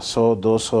100-200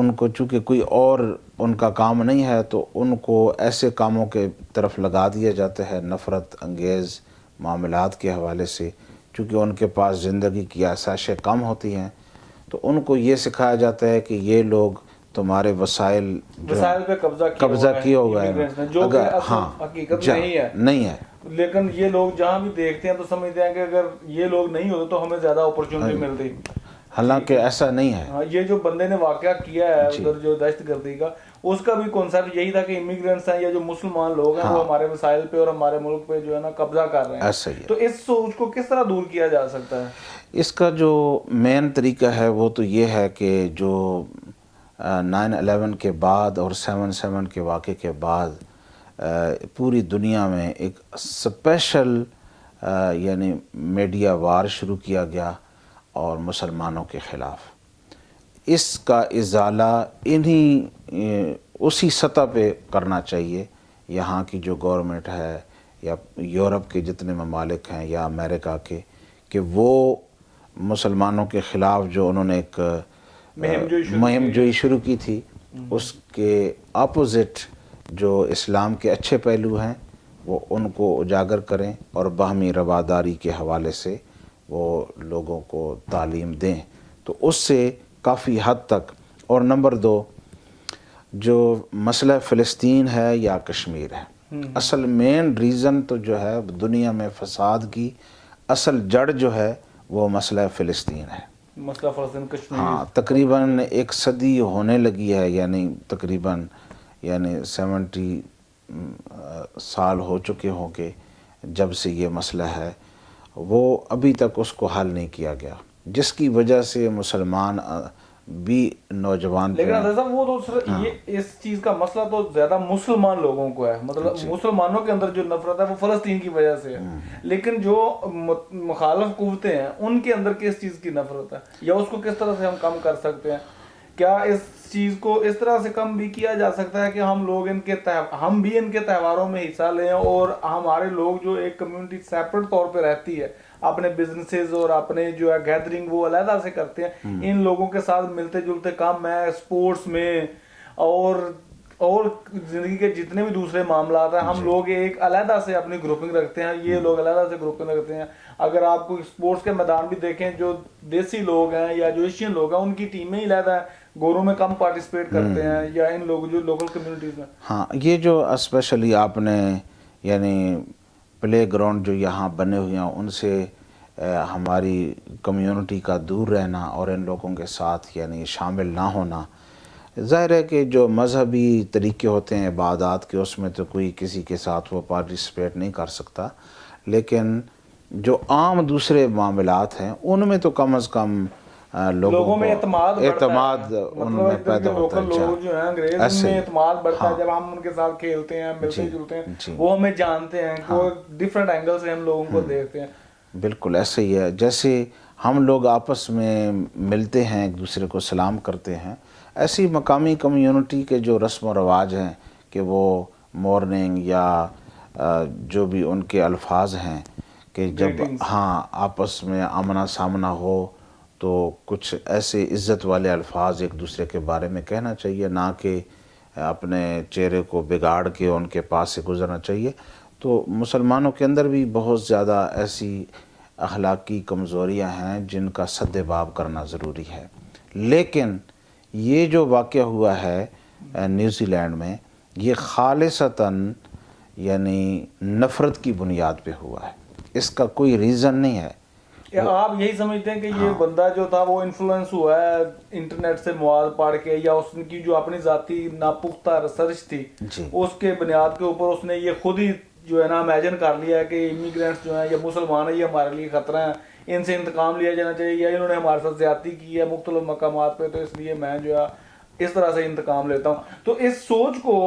ان کو چونکہ کوئی اور ان کا کام نہیں ہے تو ان کو ایسے کاموں کے طرف لگا دیا جاتا ہے نفرت انگیز معاملات کے حوالے سے، چونکہ ان کے پاس زندگی کی آسائشیں کم ہوتی ہیں تو ان کو یہ سکھایا جاتا ہے کہ یہ لوگ تمہارے وسائل پہ قبضہ کیا ہوا ہے، جو کہ ہاں حقیقت نہیں ہے، لیکن یہ لوگ جہاں بھی دیکھتے ہیں تو سمجھتے ہیں کہ اگر یہ لوگ نہیں ہوتے تو ہمیں زیادہ اپرچونٹی ملتی، حالانکہ ایسا نہیں ہے۔ ہاں، یہ جو بندے نے واقعہ کیا ہے ادھر جو دہشت گردی کا، اس کا بھی کنسیپٹ یہی تھا کہ امیگرینٹس ہیں یا جو مسلمان لوگ ہیں وہ ہمارے وسائل پہ اور ہمارے ملک پہ جو ہے نا قبضہ کر رہے ہیں، تو اس سوچ کو کس طرح دور کیا جا سکتا ہے؟ اس کا جو مین طریقہ ہے وہ تو یہ ہے کہ جو 9/11 کے بعد اور 7/7 کے واقعے کے بعد پوری دنیا میں ایک اسپیشل یعنی میڈیا وار شروع کیا گیا اور مسلمانوں کے خلاف، اس کا ازالہ اسی سطح پہ کرنا چاہیے یہاں کی جو گورنمنٹ ہے یا یورپ کے جتنے ممالک ہیں یا امریکہ کے، کہ وہ مسلمانوں کے خلاف جو انہوں نے ایک مہم جوئی شروع کی تھی، اس کے اپوزٹ جو اسلام کے اچھے پہلو ہیں وہ ان کو اجاگر کریں اور باہمی رواداری کے حوالے سے وہ لوگوں کو تعلیم دیں، تو اس سے کافی حد تک۔ اور نمبر 2، جو مسئلہ فلسطین ہے یا کشمیر ہے، اصل مین ریزن تو جو ہے دنیا میں فساد کی اصل جڑ جو ہے وہ مسئلہ فلسطین ہے، مسئلہ فلسطین کشمیر۔ ہاں، تقریباً 1 صدی ہونے لگی ہے، یعنی تقریباً 70 سال ہو چکے ہوں گے جب سے یہ مسئلہ ہے، وہ ابھی تک اس کو حل نہیں کیا گیا، جس کی وجہ سے مسلمان بھی نوجوان، لیکن صاحب وہ تو یہ اس چیز کا مسئلہ تو زیادہ مسلمان لوگوں کو ہے، مطلب مسلمانوں کے اندر جو نفرت ہے وہ فلسطین کی وجہ سے ہے، لیکن جو مخالف قوتیں ہیں ان کے اندر کس چیز کی نفرت ہے، یا اس کو کس طرح سے ہم کم کر سکتے ہیں؟ کیا اس چیز کو اس طرح سے کم بھی کیا جا سکتا ہے کہ ہم لوگ ہم بھی ان کے تہواروں میں حصہ لیں، اور ہمارے لوگ جو ایک کمیونٹی سیپریٹ طور پہ رہتی ہے، اپنے بزنسز اور اپنے جو ہے گیدرنگ وہ علیحدہ سے کرتے ہیں، ان لوگوں کے ساتھ ملتے جلتے کام ہے، سپورٹس میں اور زندگی کے جتنے بھی دوسرے معاملات ہیں، ہم لوگ ایک علیحدہ سے اپنی گروپنگ رکھتے ہیں، یہ لوگ علیحدہ سے گروپنگ رکھتے ہیں۔ اگر آپ کو سپورٹس کے میدان بھی دیکھیں، جو دیسی لوگ ہیں یا جو ایشین لوگ ہیں ان کی ٹیمیں ہی علیحدہ ہیں، گوروں میں کم پارٹیسپیٹ کرتے ہیں، یا ان لوگ جو لوکل کمیونٹیز میں۔ ہاں، یہ جو اسپیشلی آپ نے یعنی پلے گراؤنڈ جو یہاں بنے ہوئے ہیں ان سے ہماری کمیونٹی کا دور رہنا اور ان لوگوں کے ساتھ یعنی شامل نہ ہونا، ظاہر ہے کہ جو مذہبی طریقے ہوتے ہیں عبادات کے، اس میں تو کوئی کسی کے ساتھ وہ پارٹیسپیٹ نہیں کر سکتا، لیکن جو عام دوسرے معاملات ہیں ان میں تو کم از کم لوگوں میں اعتماد ان میں پیدا ہوتا ہے، لوگ جو ہیں انگریز ان میں اعتماد بڑھتا ہے جب ہم ان کے ساتھ کھیلتے ہیں، ملتے جلتے ہیں، وہ ہمیں جانتے ہیں، وہ ڈیفرنٹ اینگل سے ہم لوگوں کو دیکھتے ہیں۔ بالکل ایسے ہی ہے، جیسے ہم لوگ آپس میں ملتے ہیں ایک دوسرے کو سلام کرتے ہیں، ایسی مقامی کمیونٹی کے جو رسم و رواج ہیں کہ وہ مورننگ یا جو بھی ان کے الفاظ ہیں کہ جب آپس میں آمنا سامنا ہو تو کچھ ایسے عزت والے الفاظ ایک دوسرے کے بارے میں کہنا چاہیے، نہ کہ اپنے چہرے کو بگاڑ کے ان کے پاس سے گزرنا چاہیے۔ تو مسلمانوں کے اندر بھی بہت زیادہ ایسی اخلاقی کمزوریاں ہیں جن کا سد باب کرنا ضروری ہے، لیکن یہ جو واقعہ ہوا ہے نیوزی لینڈ میں، یہ خالصتاً یعنی نفرت کی بنیاد پہ ہوا ہے، اس کا کوئی ریزن نہیں ہے۔ آپ یہی سمجھتے ہیں کہ یہ بندہ جو تھا وہ انفلوئنس ہوا ہے انٹرنیٹ سے مواد پڑھ کے، یا اس کی جو اپنی ذاتی ناپختہ ریسرچ تھی اس کے بنیاد کے اوپر اس نے یہ خود ہی جو ہے نا امیجن کر لیا ہے کہ امیگرینٹس جو ہیں یا مسلمان ہیں یہ ہمارے لیے خطرہ ہیں، ان سے انتقام لیا جانا چاہیے، یا انہوں نے ہمارے ساتھ زیادتی کی ہے مختلف مقامات پہ، تو اس لیے میں جو ہے اس طرح سے انتقام لیتا ہوں۔ تو اس سوچ کو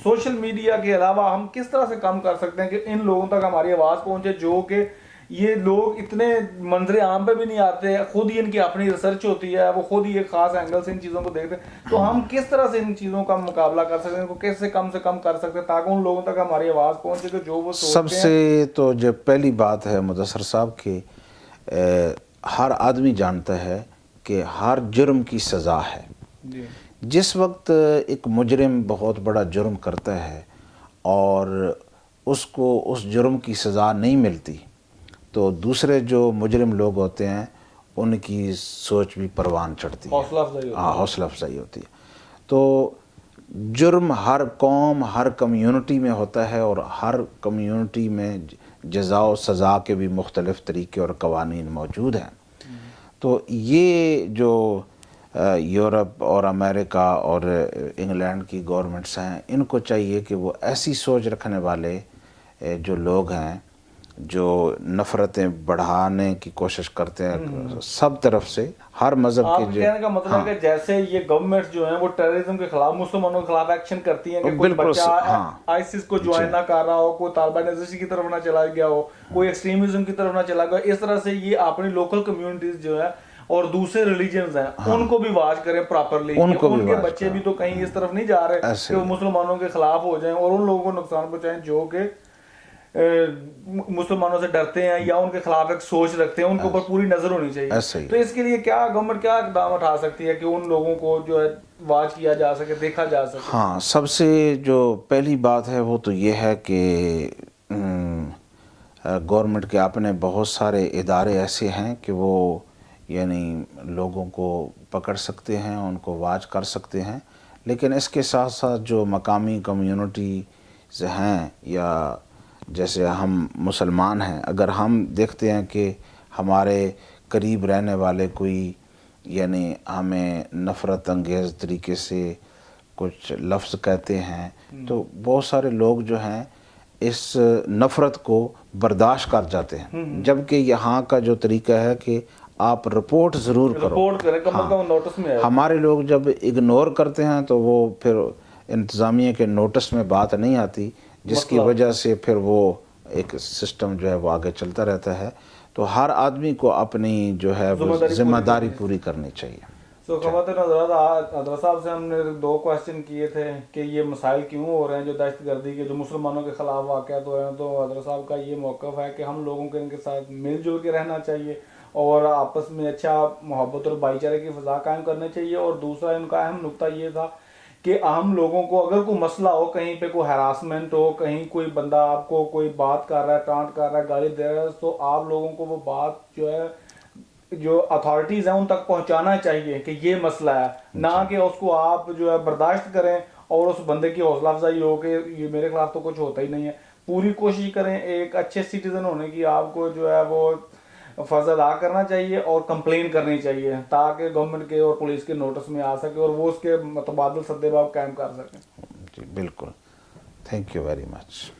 سوشل میڈیا کے علاوہ ہم کس طرح سے کم کر سکتے ہیں کہ ان لوگوں تک ہماری آواز پہنچے، جو کہ یہ لوگ اتنے منظر عام پہ بھی نہیں آتے، خود ہی ان کی اپنی ریسرچ ہوتی ہے، وہ خود ہی ایک خاص اینگل سے ان چیزوں کو دیکھتے ہیں، تو ہم کس طرح سے ان چیزوں کا مقابلہ کر سکتے ہیں، ان کو کیسے کم سے کم کر سکتے ہیں تاکہ ان لوگوں تک ہماری آواز پہنچے کہ جو وہ سوچتے ہیں۔ سب سے تو جو پہلی بات ہے مدثر صاحب کہ ہر آدمی جانتا ہے کہ ہر جرم کی سزا ہے، جی جس وقت ایک مجرم بہت بڑا جرم کرتا ہے اور اس کو اس جرم کی سزا نہیں ملتی تو دوسرے جو مجرم لوگ ہوتے ہیں ان کی سوچ بھی پروان چڑھتی ہے، حوصلہ افزائی ہوتی ہاں حوصلہ افزائی ہوتی ہے۔ تو جرم ہر قوم ہر کمیونٹی میں ہوتا ہے اور ہر کمیونٹی میں جزا و سزا کے بھی مختلف طریقے اور قوانین موجود ہیں۔ تو یہ جو یورپ اور امریکہ اور انگلینڈ کی گورنمنٹس ہیں، ان کو چاہیے کہ وہ ایسی سوچ رکھنے والے جو لوگ ہیں جو نفرتیں بڑھانے کی کوشش کرتے ہیں سب طرف سے، ہر مذہب آپ کے کے جو کہنے کا مطلب ہے کہ جیسے یہ گورنمنٹ جو ہیں وہ ٹیررزم کے خلاف، مسلمانوں کے خلاف ایکشن کرتی ہیں کہ کوئی بالکل بچہ ہاں آئسس کو جوائن نہ کر رہا ہو، کوئی طالبان نزشی کی طرف نہ چلا گیا ہو، کوئی ایکسٹریمزم کی طرف نہ چلا گیا، اس طرح سے یہ اپنی لوکل کمیونٹیز جو ہے اور دوسرے ریلیجنز ہیں ان کو بھی واچ کریں پراپرلی، ان کو بھی ان کے واچ بچے بھی کریں، تو کہیں اس طرف نہیں جا رہے ایسے کہ وہ مسلمانوں کے خلاف ہو جائیں اور ان لوگوں کو نقصان پہنچائیں جو کہ مسلمانوں سے ڈرتے ہیں یا ان کے خلاف ایک سوچ رکھتے ہیں، ان کے اوپر پوری نظر ہونی چاہیے۔ تو اس کے لیے کیا گورنمنٹ کیا اقدام اٹھا سکتی ہے کہ ان لوگوں کو جو ہے واچ کیا جا سکے، دیکھا جا سکے؟ ہاں، سب سے جو پہلی بات ہے وہ تو یہ ہے کہ گورنمنٹ کے اپنے بہت سارے ادارے ایسے ہیں کہ وہ یعنی لوگوں کو پکڑ سکتے ہیں، ان کو واچ کر سکتے ہیں، لیکن اس کے ساتھ ساتھ جو مقامی کمیونٹیز ہیں یا جیسے ہم مسلمان ہیں، اگر ہم دیکھتے ہیں کہ ہمارے قریب رہنے والے کوئی یعنی ہمیں نفرت انگیز طریقے سے کچھ لفظ کہتے ہیں تو بہت سارے لوگ جو ہیں اس نفرت کو برداشت کر جاتے ہیں، جبکہ یہاں کا جو طریقہ ہے کہ آپ رپورٹ ضرور کرو، رپورٹ کریں، کم از کم نوٹس میں آئے۔ ہمارے لوگ جب اگنور کرتے ہیں تو وہ پھر انتظامیہ کے نوٹس میں بات نہیں آتی، جس کی وجہ سے پھر وہ ایک سسٹم جو ہے وہ آگے چلتا رہتا ہے۔ تو ہر آدمی کو اپنی جو ہے وہ ذمہ داری پوری کرنی چاہیے۔ خواتین حضرات، حضرت صاحب سے ہم نے 2 کویسچن کیے تھے کہ یہ مسائل کیوں ہو رہے ہیں جو دہشت گردی کے، جو مسلمانوں کے خلاف واقعات ہو رہے ہیں، تو حضرت صاحب کا یہ موقف ہے کہ ہم لوگوں کے ان کے ساتھ مل جل کے رہنا چاہیے اور آپس میں اچھا محبت اور بھائی چارے کی فضا قائم کرنی چاہیے۔ اور دوسرا ان کا اہم نقطہ یہ تھا کہ ہم لوگوں کو اگر کوئی مسئلہ ہو، کہیں پہ کوئی ہراسمنٹ ہو، کہیں کوئی بندہ آپ کو کوئی بات کر رہا ہے، ٹانٹ کر رہا ہے، گالی دے رہا ہے، تو آپ لوگوں کو وہ بات جو ہے جو اتھارٹیز ہیں ان تک پہنچانا چاہیے کہ یہ مسئلہ ہے، نہ کہ اس کو آپ جو ہے برداشت کریں اور اس بندے کی حوصلہ افزائی ہو کہ یہ میرے خلاف تو کچھ ہوتا ہی نہیں ہے۔ پوری کوشش کریں ایک اچھے سٹیزن ہونے کی، آپ کو جو ہے وہ فرض ادا کرنا چاہیے اور کمپلین کرنی چاہیے تاکہ گورنمنٹ کے اور پولیس کے نوٹس میں آ سکے اور وہ اس کے متبادل سدباب قائم کر سکیں۔ جی بالکل، تھینک یو ویری مچ۔